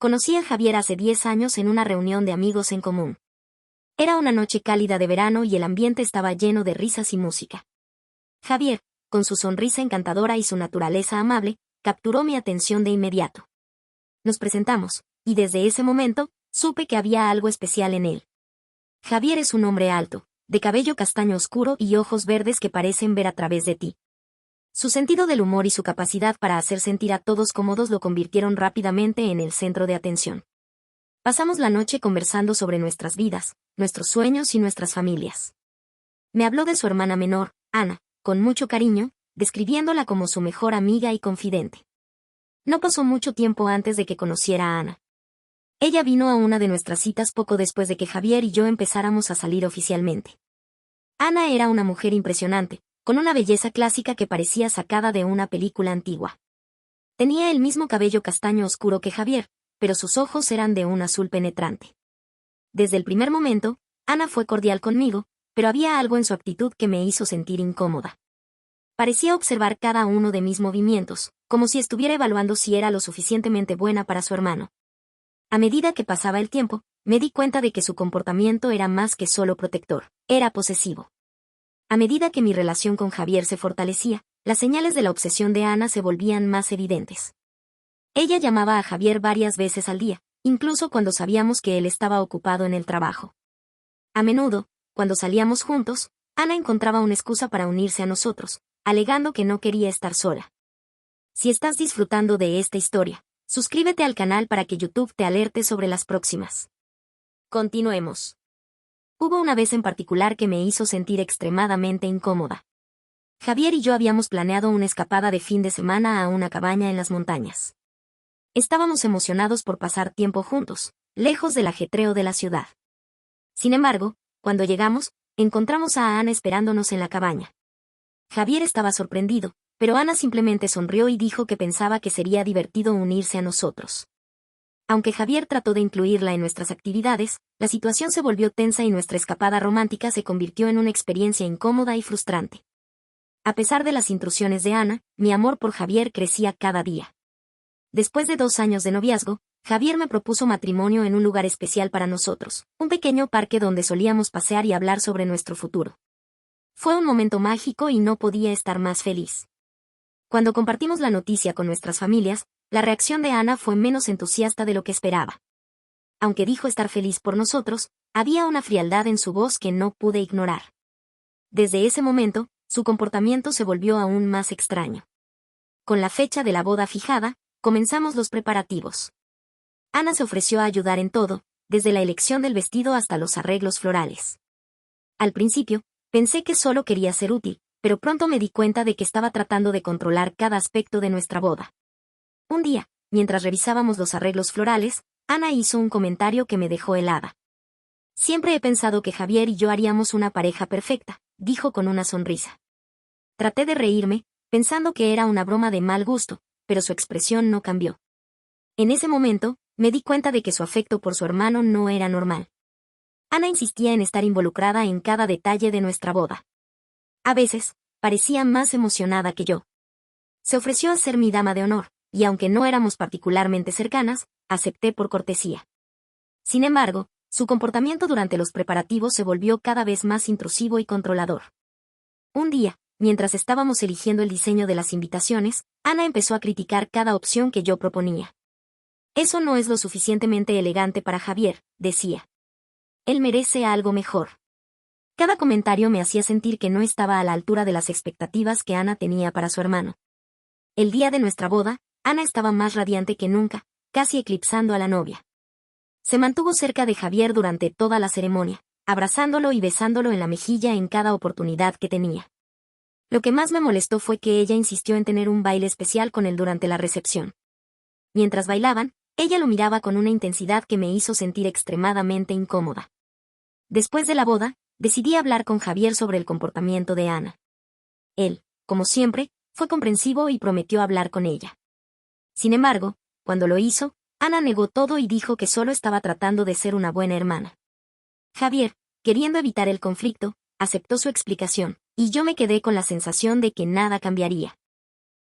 Conocí a Javier hace 10 años en una reunión de amigos en común. Era una noche cálida de verano y el ambiente estaba lleno de risas y música. Javier, con su sonrisa encantadora y su naturaleza amable, capturó mi atención de inmediato. Nos presentamos, y desde ese momento, supe que había algo especial en él. Javier es un hombre alto, de cabello castaño oscuro y ojos verdes que parecen ver a través de ti. Su sentido del humor y su capacidad para hacer sentir a todos cómodos lo convirtieron rápidamente en el centro de atención. Pasamos la noche conversando sobre nuestras vidas, nuestros sueños y nuestras familias. Me habló de su hermana menor, Ana, con mucho cariño, describiéndola como su mejor amiga y confidente. No pasó mucho tiempo antes de que conociera a Ana. Ella vino a una de nuestras citas poco después de que Javier y yo empezáramos a salir oficialmente. Ana era una mujer impresionante, con una belleza clásica que parecía sacada de una película antigua. Tenía el mismo cabello castaño oscuro que Javier, pero sus ojos eran de un azul penetrante. Desde el primer momento, Ana fue cordial conmigo, pero había algo en su actitud que me hizo sentir incómoda. Parecía observar cada uno de mis movimientos, como si estuviera evaluando si era lo suficientemente buena para su hermano. A medida que pasaba el tiempo, me di cuenta de que su comportamiento era más que solo protector, era posesivo. A medida que mi relación con Javier se fortalecía, las señales de la obsesión de Ana se volvían más evidentes. Ella llamaba a Javier varias veces al día, incluso cuando sabíamos que él estaba ocupado en el trabajo. A menudo, cuando salíamos juntos, Ana encontraba una excusa para unirse a nosotros, alegando que no quería estar sola. Si estás disfrutando de esta historia, suscríbete al canal para que YouTube te alerte sobre las próximas. Continuemos. Hubo una vez en particular que me hizo sentir extremadamente incómoda. Javier y yo habíamos planeado una escapada de fin de semana a una cabaña en las montañas. Estábamos emocionados por pasar tiempo juntos, lejos del ajetreo de la ciudad. Sin embargo, cuando llegamos, encontramos a Ana esperándonos en la cabaña. Javier estaba sorprendido, pero Ana simplemente sonrió y dijo que pensaba que sería divertido unirse a nosotros. Aunque Javier trató de incluirla en nuestras actividades, la situación se volvió tensa y nuestra escapada romántica se convirtió en una experiencia incómoda y frustrante. A pesar de las intrusiones de Ana, mi amor por Javier crecía cada día. Después de 2 años de noviazgo, Javier me propuso matrimonio en un lugar especial para nosotros, un pequeño parque donde solíamos pasear y hablar sobre nuestro futuro. Fue un momento mágico y no podía estar más feliz. Cuando compartimos la noticia con nuestras familias, la reacción de Ana fue menos entusiasta de lo que esperaba. Aunque dijo estar feliz por nosotros, había una frialdad en su voz que no pude ignorar. Desde ese momento, su comportamiento se volvió aún más extraño. Con la fecha de la boda fijada, comenzamos los preparativos. Ana se ofreció a ayudar en todo, desde la elección del vestido hasta los arreglos florales. Al principio, pensé que solo quería ser útil, pero pronto me di cuenta de que estaba tratando de controlar cada aspecto de nuestra boda. Un día, mientras revisábamos los arreglos florales, Ana hizo un comentario que me dejó helada. Siempre he pensado que Javier y yo haríamos una pareja perfecta, dijo con una sonrisa. Traté de reírme, pensando que era una broma de mal gusto, pero su expresión no cambió. En ese momento, me di cuenta de que su afecto por su hermano no era normal. Ana insistía en estar involucrada en cada detalle de nuestra boda. A veces, parecía más emocionada que yo. Se ofreció a ser mi dama de honor, y aunque no éramos particularmente cercanas, acepté por cortesía. Sin embargo, su comportamiento durante los preparativos se volvió cada vez más intrusivo y controlador. Un día, mientras estábamos eligiendo el diseño de las invitaciones, Ana empezó a criticar cada opción que yo proponía. Eso no es lo suficientemente elegante para Javier, decía. Él merece algo mejor. Cada comentario me hacía sentir que no estaba a la altura de las expectativas que Ana tenía para su hermano. El día de nuestra boda, Ana estaba más radiante que nunca, casi eclipsando a la novia. Se mantuvo cerca de Javier durante toda la ceremonia, abrazándolo y besándolo en la mejilla en cada oportunidad que tenía. Lo que más me molestó fue que ella insistió en tener un baile especial con él durante la recepción. Mientras bailaban, ella lo miraba con una intensidad que me hizo sentir extremadamente incómoda. Después de la boda, decidí hablar con Javier sobre el comportamiento de Ana. Él, como siempre, fue comprensivo y prometió hablar con ella. Sin embargo, cuando lo hizo, Ana negó todo y dijo que solo estaba tratando de ser una buena hermana. Javier, queriendo evitar el conflicto, aceptó su explicación, y yo me quedé con la sensación de que nada cambiaría.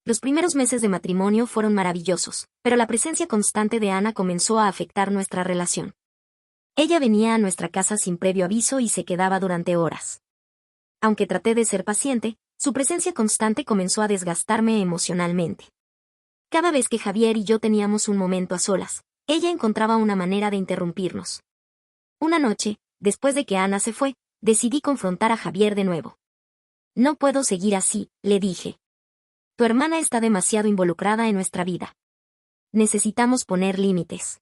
Los primeros meses de matrimonio fueron maravillosos, pero la presencia constante de Ana comenzó a afectar nuestra relación. Ella venía a nuestra casa sin previo aviso y se quedaba durante horas. Aunque traté de ser paciente, su presencia constante comenzó a desgastarme emocionalmente. Cada vez que Javier y yo teníamos un momento a solas, ella encontraba una manera de interrumpirnos. Una noche, después de que Ana se fue, decidí confrontar a Javier de nuevo. No puedo seguir así, le dije. Tu hermana está demasiado involucrada en nuestra vida. Necesitamos poner límites.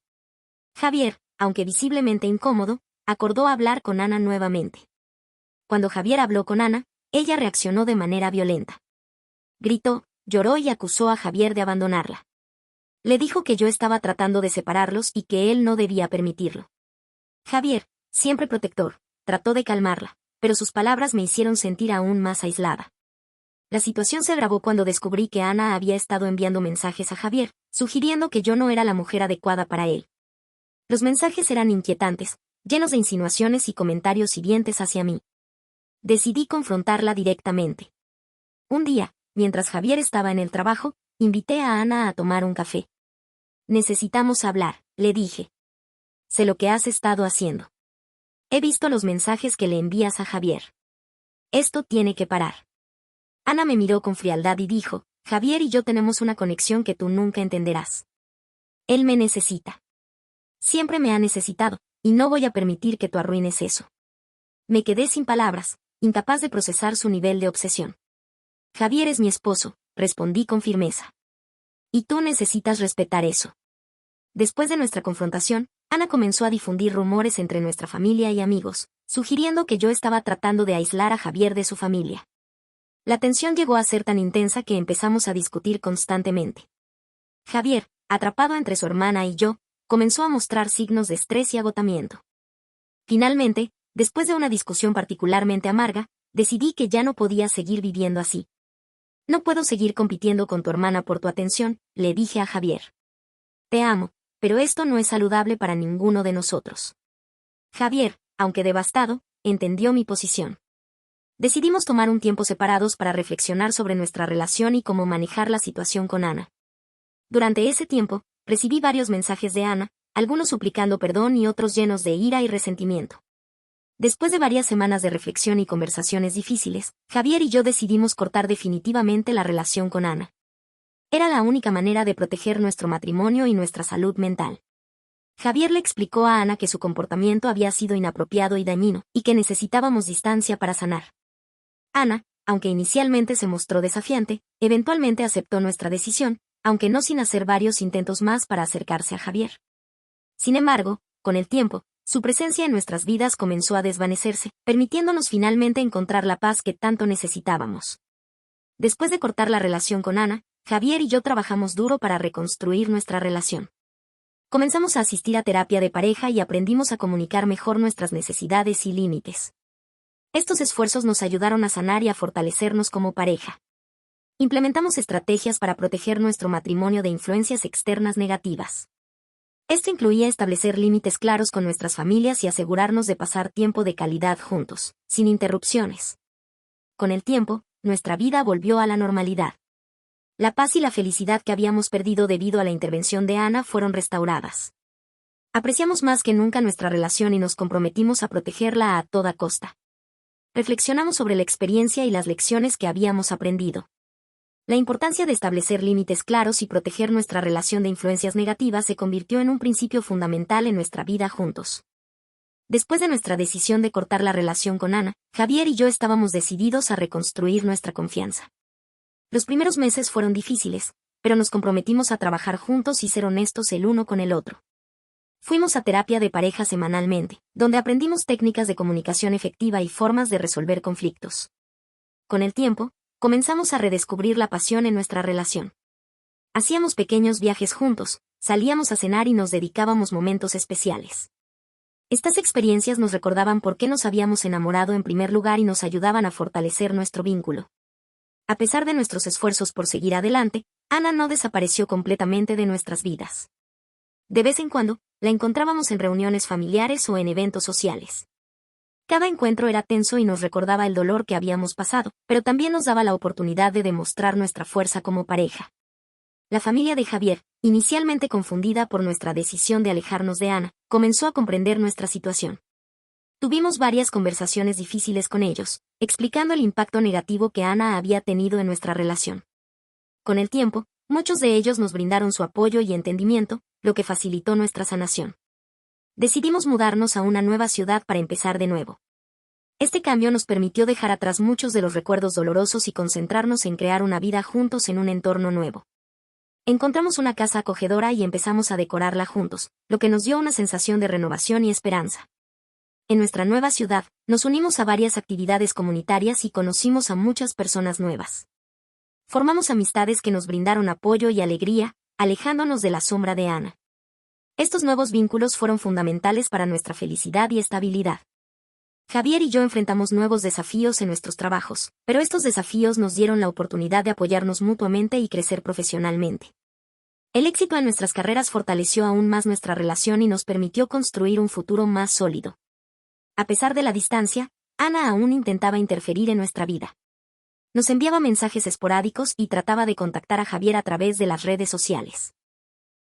Javier, aunque visiblemente incómodo, acordó hablar con Ana nuevamente. Cuando Javier habló con Ana, ella reaccionó de manera violenta. Gritó, lloró y acusó a Javier de abandonarla. Le dijo que yo estaba tratando de separarlos y que él no debía permitirlo. Javier, siempre protector, trató de calmarla, pero sus palabras me hicieron sentir aún más aislada. La situación se agravó cuando descubrí que Ana había estado enviando mensajes a Javier, sugiriendo que yo no era la mujer adecuada para él. Los mensajes eran inquietantes, llenos de insinuaciones y comentarios hirientes hacia mí. Decidí confrontarla directamente. Un día, mientras Javier estaba en el trabajo, invité a Ana a tomar un café. Necesitamos hablar, le dije. Sé lo que has estado haciendo. He visto los mensajes que le envías a Javier. Esto tiene que parar. Ana me miró con frialdad y dijo, Javier y yo tenemos una conexión que tú nunca entenderás. Él me necesita. Siempre me ha necesitado, y no voy a permitir que tú arruines eso. Me quedé sin palabras, incapaz de procesar su nivel de obsesión. Javier es mi esposo, respondí con firmeza. Y tú necesitas respetar eso. Después de nuestra confrontación, Ana comenzó a difundir rumores entre nuestra familia y amigos, sugiriendo que yo estaba tratando de aislar a Javier de su familia. La tensión llegó a ser tan intensa que empezamos a discutir constantemente. Javier, atrapado entre su hermana y yo, comenzó a mostrar signos de estrés y agotamiento. Finalmente, después de una discusión particularmente amarga, decidí que ya no podía seguir viviendo así. No puedo seguir compitiendo con tu hermana por tu atención, le dije a Javier. Te amo, pero esto no es saludable para ninguno de nosotros. Javier, aunque devastado, entendió mi posición. Decidimos tomar un tiempo separados para reflexionar sobre nuestra relación y cómo manejar la situación con Ana. Durante ese tiempo, recibí varios mensajes de Ana, algunos suplicando perdón y otros llenos de ira y resentimiento. Después de varias semanas de reflexión y conversaciones difíciles, Javier y yo decidimos cortar definitivamente la relación con Ana. Era la única manera de proteger nuestro matrimonio y nuestra salud mental. Javier le explicó a Ana que su comportamiento había sido inapropiado y dañino, y que necesitábamos distancia para sanar. Ana, aunque inicialmente se mostró desafiante, eventualmente aceptó nuestra decisión, aunque no sin hacer varios intentos más para acercarse a Javier. Sin embargo, con el tiempo, su presencia en nuestras vidas comenzó a desvanecerse, permitiéndonos finalmente encontrar la paz que tanto necesitábamos. Después de cortar la relación con Ana, Javier y yo trabajamos duro para reconstruir nuestra relación. Comenzamos a asistir a terapia de pareja y aprendimos a comunicar mejor nuestras necesidades y límites. Estos esfuerzos nos ayudaron a sanar y a fortalecernos como pareja. Implementamos estrategias para proteger nuestro matrimonio de influencias externas negativas. Esto incluía establecer límites claros con nuestras familias y asegurarnos de pasar tiempo de calidad juntos, sin interrupciones. Con el tiempo, nuestra vida volvió a la normalidad. La paz y la felicidad que habíamos perdido debido a la intervención de Ana fueron restauradas. Apreciamos más que nunca nuestra relación y nos comprometimos a protegerla a toda costa. Reflexionamos sobre la experiencia y las lecciones que habíamos aprendido. La importancia de establecer límites claros y proteger nuestra relación de influencias negativas se convirtió en un principio fundamental en nuestra vida juntos. Después de nuestra decisión de cortar la relación con Ana, Javier y yo estábamos decididos a reconstruir nuestra confianza. Los primeros meses fueron difíciles, pero nos comprometimos a trabajar juntos y ser honestos el uno con el otro. Fuimos a terapia de pareja semanalmente, donde aprendimos técnicas de comunicación efectiva y formas de resolver conflictos. Con el tiempo, comenzamos a redescubrir la pasión en nuestra relación. Hacíamos pequeños viajes juntos, salíamos a cenar y nos dedicábamos momentos especiales. Estas experiencias nos recordaban por qué nos habíamos enamorado en primer lugar y nos ayudaban a fortalecer nuestro vínculo. A pesar de nuestros esfuerzos por seguir adelante, Ana no desapareció completamente de nuestras vidas. De vez en cuando, la encontrábamos en reuniones familiares o en eventos sociales. Cada encuentro era tenso y nos recordaba el dolor que habíamos pasado, pero también nos daba la oportunidad de demostrar nuestra fuerza como pareja. La familia de Javier, inicialmente confundida por nuestra decisión de alejarnos de Ana, comenzó a comprender nuestra situación. Tuvimos varias conversaciones difíciles con ellos, explicando el impacto negativo que Ana había tenido en nuestra relación. Con el tiempo, muchos de ellos nos brindaron su apoyo y entendimiento, lo que facilitó nuestra sanación. Decidimos mudarnos a una nueva ciudad para empezar de nuevo. Este cambio nos permitió dejar atrás muchos de los recuerdos dolorosos y concentrarnos en crear una vida juntos en un entorno nuevo. Encontramos una casa acogedora y empezamos a decorarla juntos, lo que nos dio una sensación de renovación y esperanza. En nuestra nueva ciudad, nos unimos a varias actividades comunitarias y conocimos a muchas personas nuevas. Formamos amistades que nos brindaron apoyo y alegría, alejándonos de la sombra de Ana. Estos nuevos vínculos fueron fundamentales para nuestra felicidad y estabilidad. Javier y yo enfrentamos nuevos desafíos en nuestros trabajos, pero estos desafíos nos dieron la oportunidad de apoyarnos mutuamente y crecer profesionalmente. El éxito en nuestras carreras fortaleció aún más nuestra relación y nos permitió construir un futuro más sólido. A pesar de la distancia, Ana aún intentaba interferir en nuestra vida. Nos enviaba mensajes esporádicos y trataba de contactar a Javier a través de las redes sociales.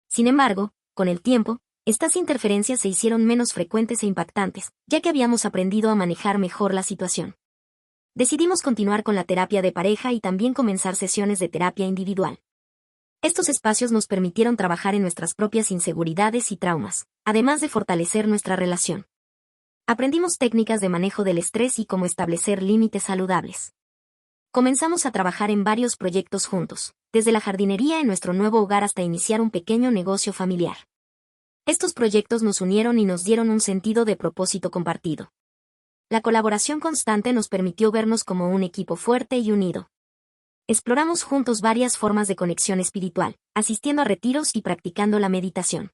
Sin embargo, con el tiempo, estas interferencias se hicieron menos frecuentes e impactantes, ya que habíamos aprendido a manejar mejor la situación. Decidimos continuar con la terapia de pareja y también comenzar sesiones de terapia individual. Estos espacios nos permitieron trabajar en nuestras propias inseguridades y traumas, además de fortalecer nuestra relación. Aprendimos técnicas de manejo del estrés y cómo establecer límites saludables. Comenzamos a trabajar en varios proyectos juntos, desde la jardinería en nuestro nuevo hogar hasta iniciar un pequeño negocio familiar. Estos proyectos nos unieron y nos dieron un sentido de propósito compartido. La colaboración constante nos permitió vernos como un equipo fuerte y unido. Exploramos juntos varias formas de conexión espiritual, asistiendo a retiros y practicando la meditación.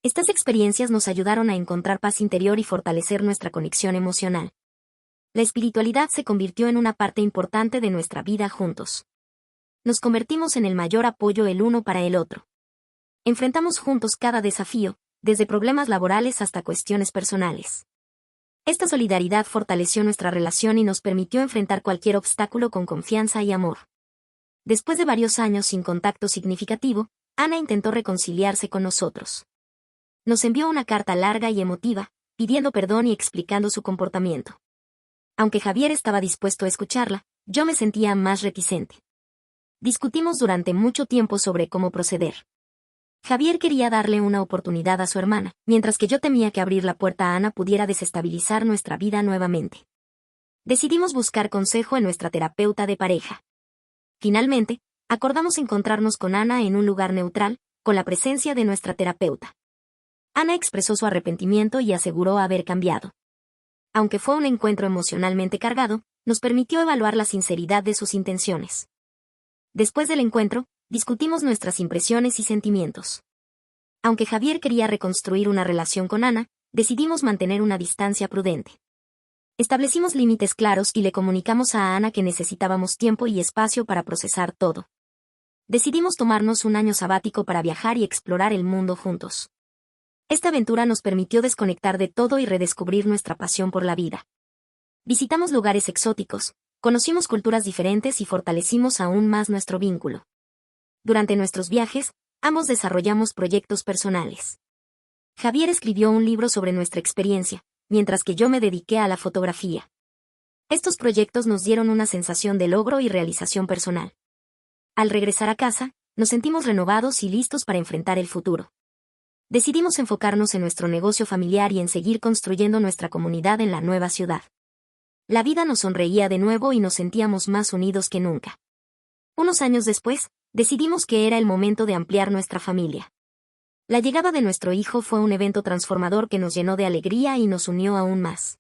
Estas experiencias nos ayudaron a encontrar paz interior y fortalecer nuestra conexión emocional. La espiritualidad se convirtió en una parte importante de nuestra vida juntos. Nos convertimos en el mayor apoyo el uno para el otro. Enfrentamos juntos cada desafío, desde problemas laborales hasta cuestiones personales. Esta solidaridad fortaleció nuestra relación y nos permitió enfrentar cualquier obstáculo con confianza y amor. Después de varios años sin contacto significativo, Ana intentó reconciliarse con nosotros. Nos envió una carta larga y emotiva, pidiendo perdón y explicando su comportamiento. Aunque Javier estaba dispuesto a escucharla, yo me sentía más reticente. Discutimos durante mucho tiempo sobre cómo proceder. Javier quería darle una oportunidad a su hermana, mientras que yo temía que abrir la puerta a Ana pudiera desestabilizar nuestra vida nuevamente. Decidimos buscar consejo en nuestra terapeuta de pareja. Finalmente, acordamos encontrarnos con Ana en un lugar neutral, con la presencia de nuestra terapeuta. Ana expresó su arrepentimiento y aseguró haber cambiado. Aunque fue un encuentro emocionalmente cargado, nos permitió evaluar la sinceridad de sus intenciones. Después del encuentro, discutimos nuestras impresiones y sentimientos. Aunque Javier quería reconstruir una relación con Ana, decidimos mantener una distancia prudente. Establecimos límites claros y le comunicamos a Ana que necesitábamos tiempo y espacio para procesar todo. Decidimos tomarnos un año sabático para viajar y explorar el mundo juntos. Esta aventura nos permitió desconectar de todo y redescubrir nuestra pasión por la vida. Visitamos lugares exóticos, conocimos culturas diferentes y fortalecimos aún más nuestro vínculo. Durante nuestros viajes, ambos desarrollamos proyectos personales. Javier escribió un libro sobre nuestra experiencia, mientras que yo me dediqué a la fotografía. Estos proyectos nos dieron una sensación de logro y realización personal. Al regresar a casa, nos sentimos renovados y listos para enfrentar el futuro. Decidimos enfocarnos en nuestro negocio familiar y en seguir construyendo nuestra comunidad en la nueva ciudad. La vida nos sonreía de nuevo y nos sentíamos más unidos que nunca. Unos años después, decidimos que era el momento de ampliar nuestra familia. La llegada de nuestro hijo fue un evento transformador que nos llenó de alegría y nos unió aún más.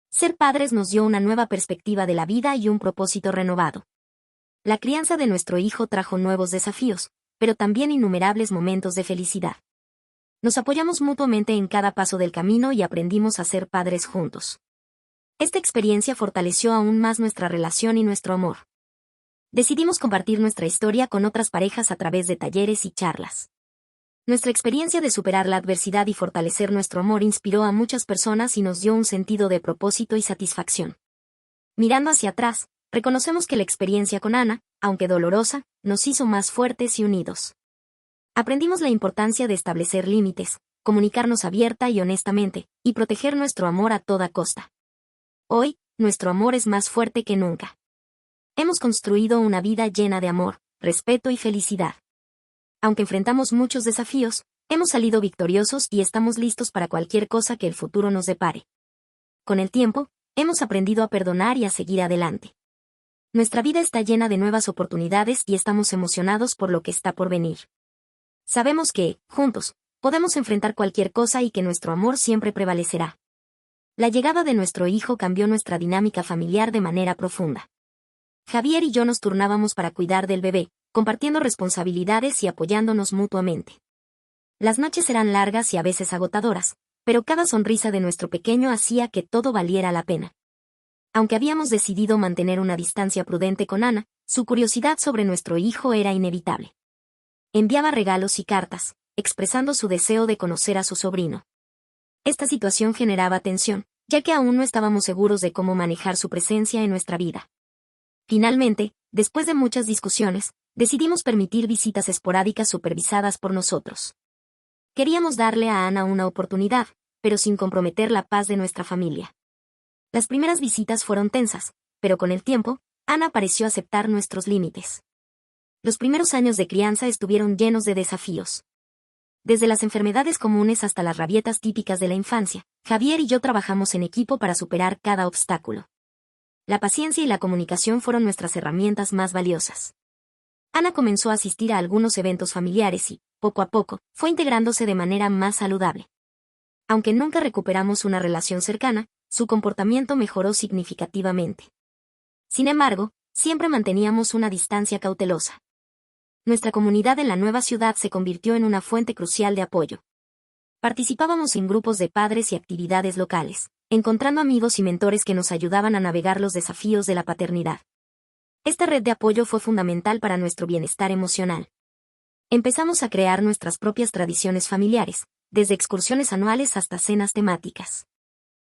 Ser padres nos dio una nueva perspectiva de la vida y un propósito renovado. La crianza de nuestro hijo trajo nuevos desafíos, pero también innumerables momentos de felicidad. Nos apoyamos mutuamente en cada paso del camino y aprendimos a ser padres juntos. Esta experiencia fortaleció aún más nuestra relación y nuestro amor. Decidimos compartir nuestra historia con otras parejas a través de talleres y charlas. Nuestra experiencia de superar la adversidad y fortalecer nuestro amor inspiró a muchas personas y nos dio un sentido de propósito y satisfacción. Mirando hacia atrás, reconocemos que la experiencia con Ana, aunque dolorosa, nos hizo más fuertes y unidos. Aprendimos la importancia de establecer límites, comunicarnos abierta y honestamente, y proteger nuestro amor a toda costa. Hoy, nuestro amor es más fuerte que nunca. Hemos construido una vida llena de amor, respeto y felicidad. Aunque enfrentamos muchos desafíos, hemos salido victoriosos y estamos listos para cualquier cosa que el futuro nos depare. Con el tiempo, hemos aprendido a perdonar y a seguir adelante. Nuestra vida está llena de nuevas oportunidades y estamos emocionados por lo que está por venir. Sabemos que, juntos, podemos enfrentar cualquier cosa y que nuestro amor siempre prevalecerá. La llegada de nuestro hijo cambió nuestra dinámica familiar de manera profunda. Javier y yo nos turnábamos para cuidar del bebé, compartiendo responsabilidades y apoyándonos mutuamente. Las noches eran largas y a veces agotadoras, pero cada sonrisa de nuestro pequeño hacía que todo valiera la pena. Aunque habíamos decidido mantener una distancia prudente con Ana, su curiosidad sobre nuestro hijo era inevitable. Enviaba regalos y cartas, expresando su deseo de conocer a su sobrino. Esta situación generaba tensión, ya que aún no estábamos seguros de cómo manejar su presencia en nuestra vida. Finalmente, después de muchas discusiones, decidimos permitir visitas esporádicas supervisadas por nosotros. Queríamos darle a Ana una oportunidad, pero sin comprometer la paz de nuestra familia. Las primeras visitas fueron tensas, pero con el tiempo, Ana pareció aceptar nuestros límites. Los primeros años de crianza estuvieron llenos de desafíos. Desde las enfermedades comunes hasta las rabietas típicas de la infancia, Javier y yo trabajamos en equipo para superar cada obstáculo. La paciencia y la comunicación fueron nuestras herramientas más valiosas. Ana comenzó a asistir a algunos eventos familiares y, poco a poco, fue integrándose de manera más saludable. Aunque nunca recuperamos una relación cercana, su comportamiento mejoró significativamente. Sin embargo, siempre manteníamos una distancia cautelosa. Nuestra comunidad en la nueva ciudad se convirtió en una fuente crucial de apoyo. Participábamos en grupos de padres y actividades locales, encontrando amigos y mentores que nos ayudaban a navegar los desafíos de la paternidad. Esta red de apoyo fue fundamental para nuestro bienestar emocional. Empezamos a crear nuestras propias tradiciones familiares, desde excursiones anuales hasta cenas temáticas.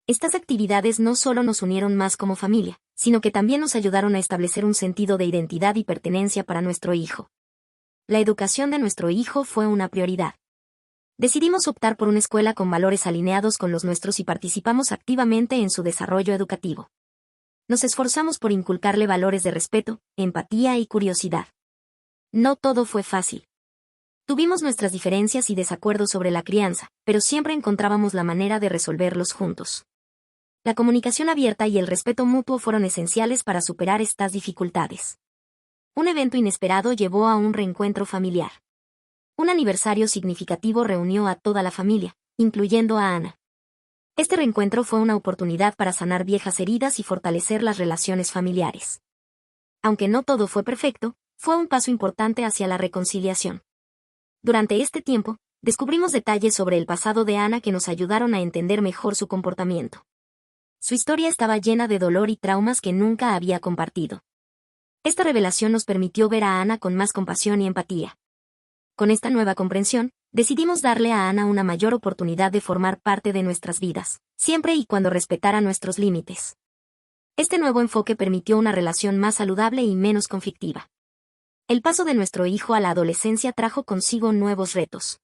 Estas actividades no solo nos unieron más como familia, sino que también nos ayudaron a establecer un sentido de identidad y pertenencia para nuestro hijo. La educación de nuestro hijo fue una prioridad. Decidimos optar por una escuela con valores alineados con los nuestros y participamos activamente en su desarrollo educativo. Nos esforzamos por inculcarle valores de respeto, empatía y curiosidad. No todo fue fácil. Tuvimos nuestras diferencias y desacuerdos sobre la crianza, pero siempre encontrábamos la manera de resolverlos juntos. La comunicación abierta y el respeto mutuo fueron esenciales para superar estas dificultades. Un evento inesperado llevó a un reencuentro familiar. Un aniversario significativo reunió a toda la familia, incluyendo a Ana. Este reencuentro fue una oportunidad para sanar viejas heridas y fortalecer las relaciones familiares. Aunque no todo fue perfecto, fue un paso importante hacia la reconciliación. Durante este tiempo, descubrimos detalles sobre el pasado de Ana que nos ayudaron a entender mejor su comportamiento. Su historia estaba llena de dolor y traumas que nunca había compartido. Esta revelación nos permitió ver a Ana con más compasión y empatía. Con esta nueva comprensión, decidimos darle a Ana una mayor oportunidad de formar parte de nuestras vidas, siempre y cuando respetara nuestros límites. Este nuevo enfoque permitió una relación más saludable y menos conflictiva. El paso de nuestro hijo a la adolescencia trajo consigo nuevos retos.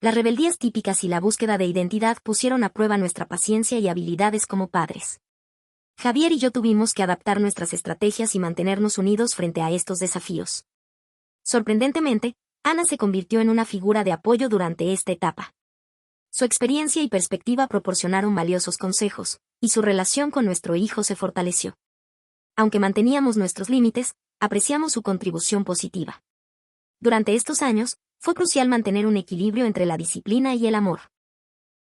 Las rebeldías típicas y la búsqueda de identidad pusieron a prueba nuestra paciencia y habilidades como padres. Javier y yo tuvimos que adaptar nuestras estrategias y mantenernos unidos frente a estos desafíos. Sorprendentemente, Ana se convirtió en una figura de apoyo durante esta etapa. Su experiencia y perspectiva proporcionaron valiosos consejos, y su relación con nuestro hijo se fortaleció. Aunque manteníamos nuestros límites, apreciamos su contribución positiva. Durante estos años, fue crucial mantener un equilibrio entre la disciplina y el amor.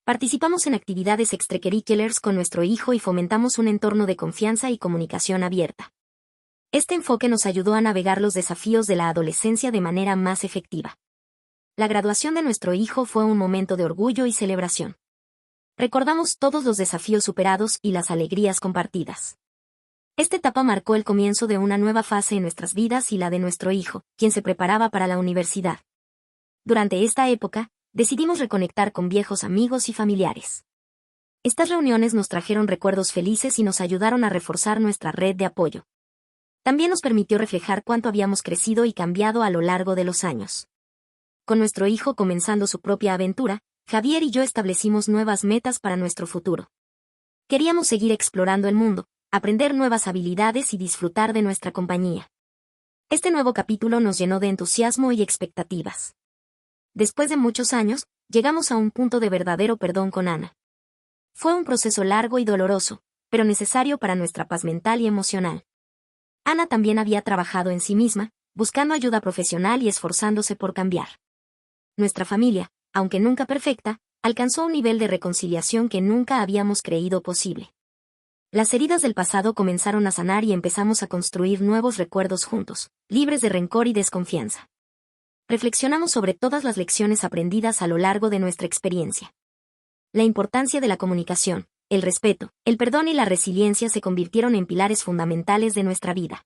Participamos en actividades extracurriculares con nuestro hijo y fomentamos un entorno de confianza y comunicación abierta. Este enfoque nos ayudó a navegar los desafíos de la adolescencia de manera más efectiva. La graduación de nuestro hijo fue un momento de orgullo y celebración. Recordamos todos los desafíos superados y las alegrías compartidas. Esta etapa marcó el comienzo de una nueva fase en nuestras vidas y la de nuestro hijo, quien se preparaba para la universidad. Durante esta época, decidimos reconectar con viejos amigos y familiares. Estas reuniones nos trajeron recuerdos felices y nos ayudaron a reforzar nuestra red de apoyo. También nos permitió reflejar cuánto habíamos crecido y cambiado a lo largo de los años. Con nuestro hijo comenzando su propia aventura, Javier y yo establecimos nuevas metas para nuestro futuro. Queríamos seguir explorando el mundo, aprender nuevas habilidades y disfrutar de nuestra compañía. Este nuevo capítulo nos llenó de entusiasmo y expectativas. Después de muchos años, llegamos a un punto de verdadero perdón con Ana. Fue un proceso largo y doloroso, pero necesario para nuestra paz mental y emocional. Ana también había trabajado en sí misma, buscando ayuda profesional y esforzándose por cambiar. Nuestra familia, aunque nunca perfecta, alcanzó un nivel de reconciliación que nunca habíamos creído posible. Las heridas del pasado comenzaron a sanar y empezamos a construir nuevos recuerdos juntos, libres de rencor y desconfianza. Reflexionamos sobre todas las lecciones aprendidas a lo largo de nuestra experiencia. La importancia de la comunicación, el respeto, el perdón y la resiliencia se convirtieron en pilares fundamentales de nuestra vida.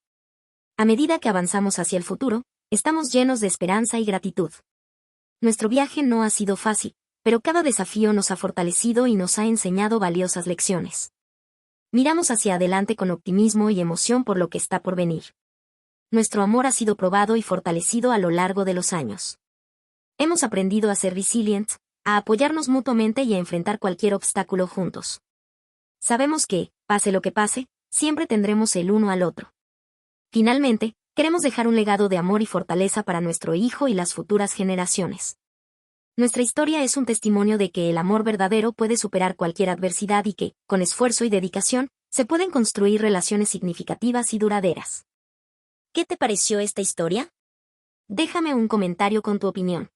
A medida que avanzamos hacia el futuro, estamos llenos de esperanza y gratitud. Nuestro viaje no ha sido fácil, pero cada desafío nos ha fortalecido y nos ha enseñado valiosas lecciones. Miramos hacia adelante con optimismo y emoción por lo que está por venir. Nuestro amor ha sido probado y fortalecido a lo largo de los años. Hemos aprendido a ser resilientes, a apoyarnos mutuamente y a enfrentar cualquier obstáculo juntos. Sabemos que, pase lo que pase, siempre tendremos el uno al otro. Finalmente, queremos dejar un legado de amor y fortaleza para nuestro hijo y las futuras generaciones. Nuestra historia es un testimonio de que el amor verdadero puede superar cualquier adversidad y que, con esfuerzo y dedicación, se pueden construir relaciones significativas y duraderas. ¿Qué te pareció esta historia? Déjame un comentario con tu opinión.